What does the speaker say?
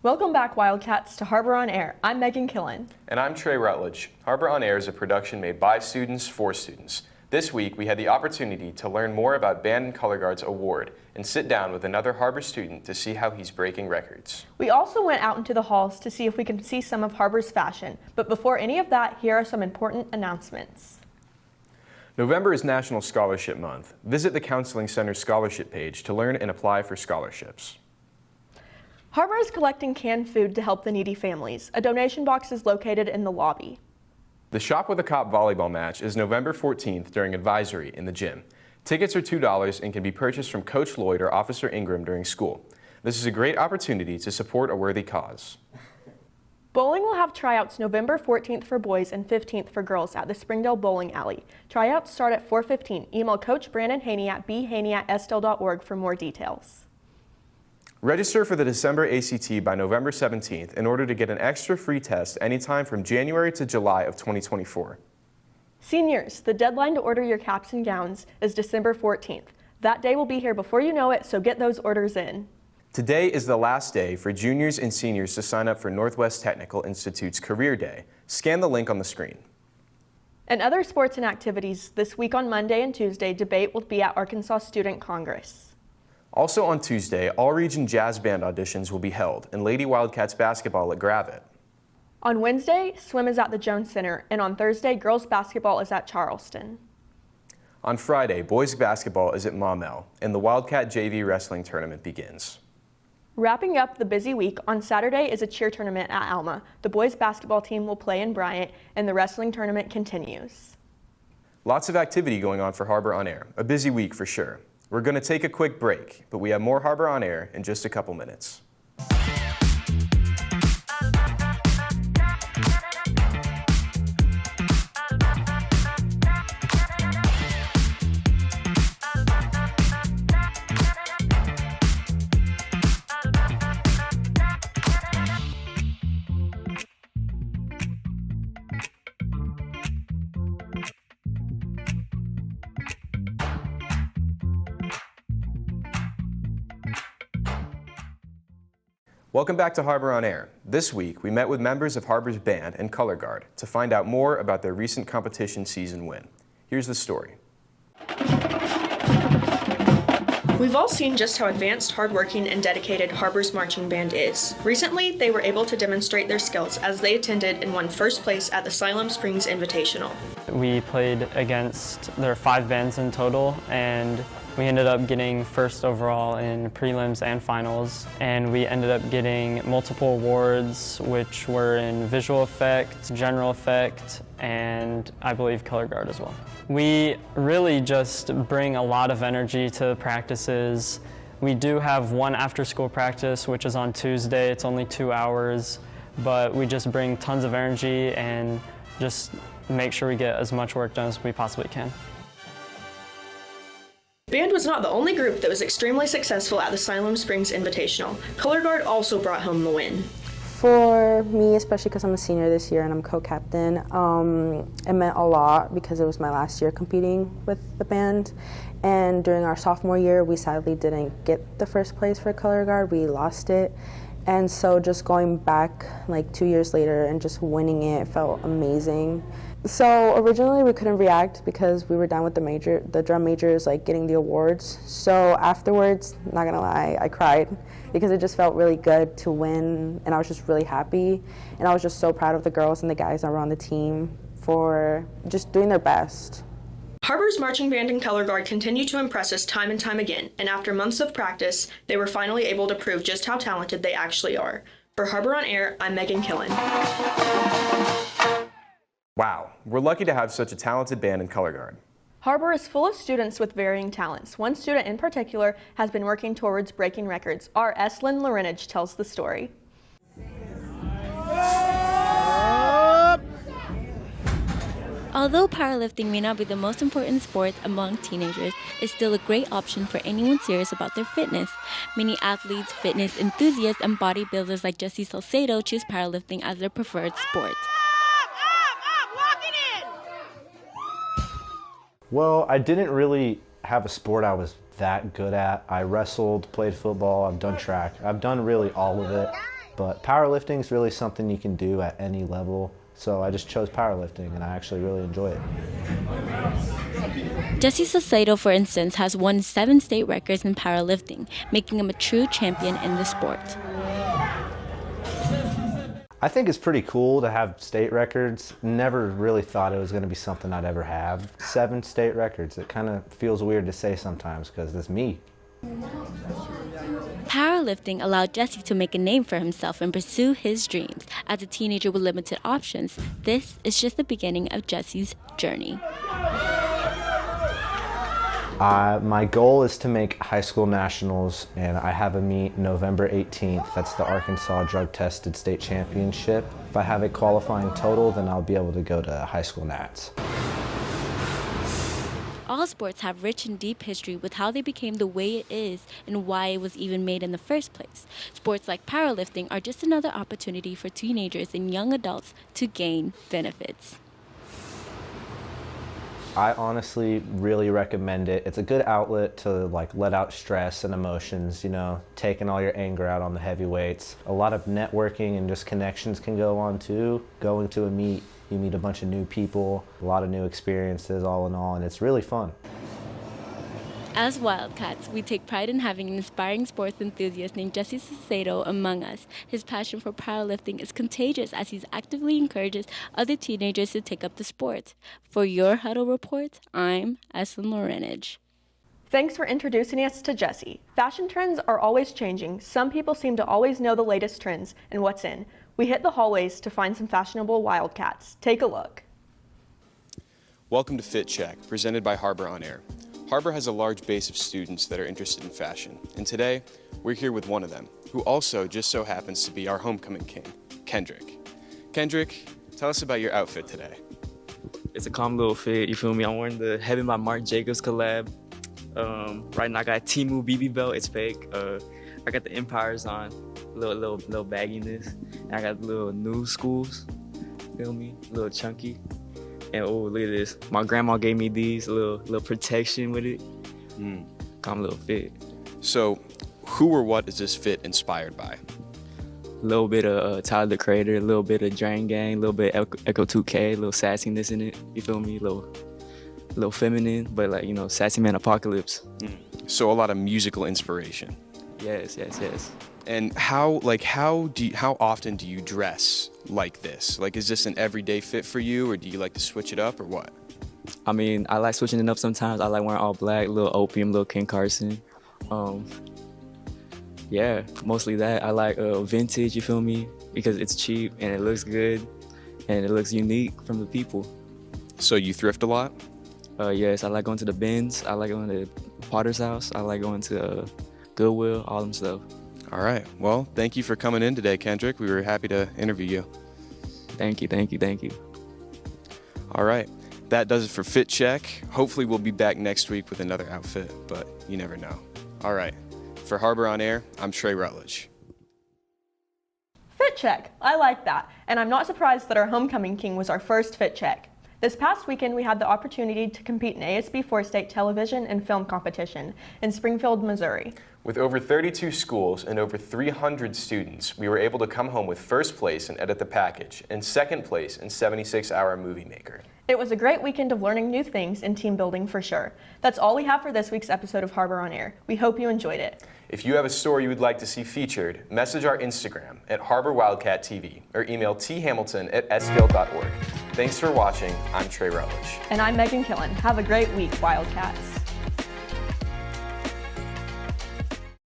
Welcome back, Wildcats, to Har-Ber On-Air. I'm Megan Killen. And I'm Trey Rutledge. Har-Ber On-Air is a production made by students for students. This week, we had the opportunity to learn more about Band and Color Guard's award and sit down with another Har-Ber student to see how he's breaking records. We also went out into the halls to see if we can see some of Har-Ber's fashion. But before any of that, here are some important announcements. November is National Scholarship Month. Visit the Counseling Center's scholarship page to learn and apply for scholarships. Har-Ber is collecting canned food to help the needy families. A donation box is located in the lobby. The Shop with a Cop volleyball match is November 14th during advisory in the gym. Tickets are $2 and can be purchased from Coach Lloyd or Officer Ingram during school. This is a great opportunity to support a worthy cause. Bowling will have tryouts November 14th for boys and 15th for girls at the Springdale Bowling Alley. Tryouts start at 4:15. Email Coach Brandon Haney at bhaney@sdale.org for more details. Register for the December ACT by November 17th in order to get an extra free test anytime from January to July of 2024. Seniors, the deadline to order your caps and gowns is December 14th. That day will be here before you know it, so get those orders in. Today is the last day for juniors and seniors to sign up for Northwest Technical Institute's Career Day. Scan the link on the screen. And other sports and activities, this week on Monday and Tuesday, debate will be at Arkansas Student Congress. Also on Tuesday, all-region jazz band auditions will be held, and Lady Wildcats basketball at Gravette. On Wednesday, swim is at the Jones Center, and on Thursday, girls basketball is at Charleston. On Friday, boys basketball is at Maumelle, and the Wildcat JV wrestling tournament begins. Wrapping up the busy week, on Saturday is a cheer tournament at Alma. The boys basketball team will play in Bryant, and the wrestling tournament continues. Lots of activity going on for Har-Ber On-Air. A busy week for sure. We're going to take a quick break, but we have more Har-Ber On-Air in just a couple minutes. Welcome back to Har-Ber On-Air. This week, we met with members of Har-Ber's Band and Color Guard to find out more about their recent competition season win. Here's the story. We've all seen just how advanced, hardworking, and dedicated Har-Ber's marching band is. Recently, they were able to demonstrate their skills as they attended and won first place at the Siloam Springs Invitational. We played against, there are 5 bands in total, and we ended up getting first overall in prelims and finals, and we ended up getting multiple awards, which were in visual effect, general effect, and I believe color guard as well. We really just bring a lot of energy to practices. We do have one after-school practice, which is on Tuesday. It's only 2 hours, but we just bring tons of energy and just make sure we get as much work done as we possibly can. Band was not the only group that was extremely successful at the Siloam Springs Invitational. Color Guard also brought home the win. For me, especially because I'm a senior this year and I'm co-captain, it meant a lot because it was my last year competing with the band. And during our sophomore year, we sadly didn't get the first place for Color Guard. We lost it. And so just going back like 2 years later and just winning it felt amazing. So originally we couldn't react because we were done with the drum majors, like getting the awards. So afterwards, not gonna lie, I cried because it just felt really good to win, and I was just really happy. And I was just so proud of the girls and the guys that were on the team for just doing their best. Har-Ber's marching band and color guard continue to impress us time and time again, and after months of practice, they were finally able to prove just how talented they actually are. For Har-Ber On-Air, I'm Megan Killen. Wow, we're lucky to have such a talented band and color guard. Har-Ber is full of students with varying talents. One student in particular has been working towards breaking records. Our Eslyn Lorenich tells the story. Although powerlifting may not be the most important sport among teenagers, it's still a great option for anyone serious about their fitness. Many athletes, fitness enthusiasts, and bodybuilders like Jesse Salcedo choose powerlifting as their preferred sport. Well, I didn't really have a sport I was that good at. I wrestled, played football, I've done track. I've done really all of it. But powerlifting is really something you can do at any level. So I just chose powerlifting, and I actually really enjoy it. Jesse Saucedo, for instance, has won 7 state records in powerlifting, making him a true champion in the sport. I think it's pretty cool to have state records. Never really thought it was going to be something I'd ever have. 7 state records. It kind of feels weird to say sometimes because it's me. Powerlifting allowed Jesse to make a name for himself and pursue his dreams. As a teenager with limited options, this is just the beginning of Jesse's journey. My goal is to make high school nationals, and I have a meet November 18th. That's the Arkansas Drug Tested State Championship. If I have a qualifying total, then I'll be able to go to high school nats. All sports have rich and deep history with how they became the way it is and why it was even made in the first place. Sports like powerlifting are just another opportunity for teenagers and young adults to gain benefits. I honestly really recommend it. It's a good outlet to let out stress and emotions, taking all your anger out on the heavyweights. A lot of networking and just connections can go on too. Going to a meet, you meet a bunch of new people, a lot of new experiences all in all, and it's really fun. As Wildcats, we take pride in having an inspiring sports enthusiast named Jesse Saucedo among us. His passion for powerlifting is contagious as he actively encourages other teenagers to take up the sport. For your Huddle Report, I'm Eslyn Lorenage. Thanks for introducing us to Jesse. Fashion trends are always changing. Some people seem to always know the latest trends and what's in. We hit the hallways to find some fashionable Wildcats. Take a look. Welcome to Fit Check, presented by Har-Ber On-Air. Har-Ber has a large base of students that are interested in fashion, and today we're here with one of them, who also just so happens to be our homecoming king, Kendrick. Kendrick, tell us about your outfit today. It's a calm little fit, you feel me? I'm wearing the Heaven by Marc Jacobs collab. Right now I got a Temu BB belt, it's fake. I got the Empires on, little bagginess. And I got the little new schools, feel me? A little chunky. And oh, look at this. My grandma gave me these, a little protection with it. Calm little fit. So, who or what is this fit inspired by? A little bit of Tyler the Creator, a little bit of Drain Gang, a little bit of Echo 2K, a little sassiness in it. You feel me? A little feminine, but sassy man apocalypse. So a lot of musical inspiration. Yes. And how often do you dress like this? Is this an everyday fit for you, or do you like to switch it up, or what? I mean, I like switching it up sometimes. I like wearing all black, little Opium, little Ken Carson. Yeah, mostly that. I like vintage, you feel me? Because it's cheap and it looks good and it looks unique from the people. So you thrift a lot? Yes, I like going to the Benz. I like going to Potter's house. I like going to Goodwill, all them stuff. All right. Well, thank you for coming in today, Kendrick. We were happy to interview you. Thank you. All right. That does it for Fit Check. Hopefully we'll be back next week with another outfit, but you never know. All right. For Har-Ber On-Air, I'm Trey Rutledge. Fit Check. I like that. And I'm not surprised that our homecoming king was our first Fit Check. This past weekend, we had the opportunity to compete in ASB4 State Television and Film Competition in Springfield, Missouri. With over 32 schools and over 300 students, we were able to come home with first place in Edit the Package and second place in 76-Hour Movie Maker. It was a great weekend of learning new things and team building for sure. That's all we have for this week's episode of Har-Ber On-Air. We hope you enjoyed it. If you have a story you would like to see featured, message our Instagram at Har-Ber Wildcat TV or email thamilton@sgill.org. Thanks for watching. I'm Trey Rutledge. And I'm Megan Killen. Have a great week, Wildcats.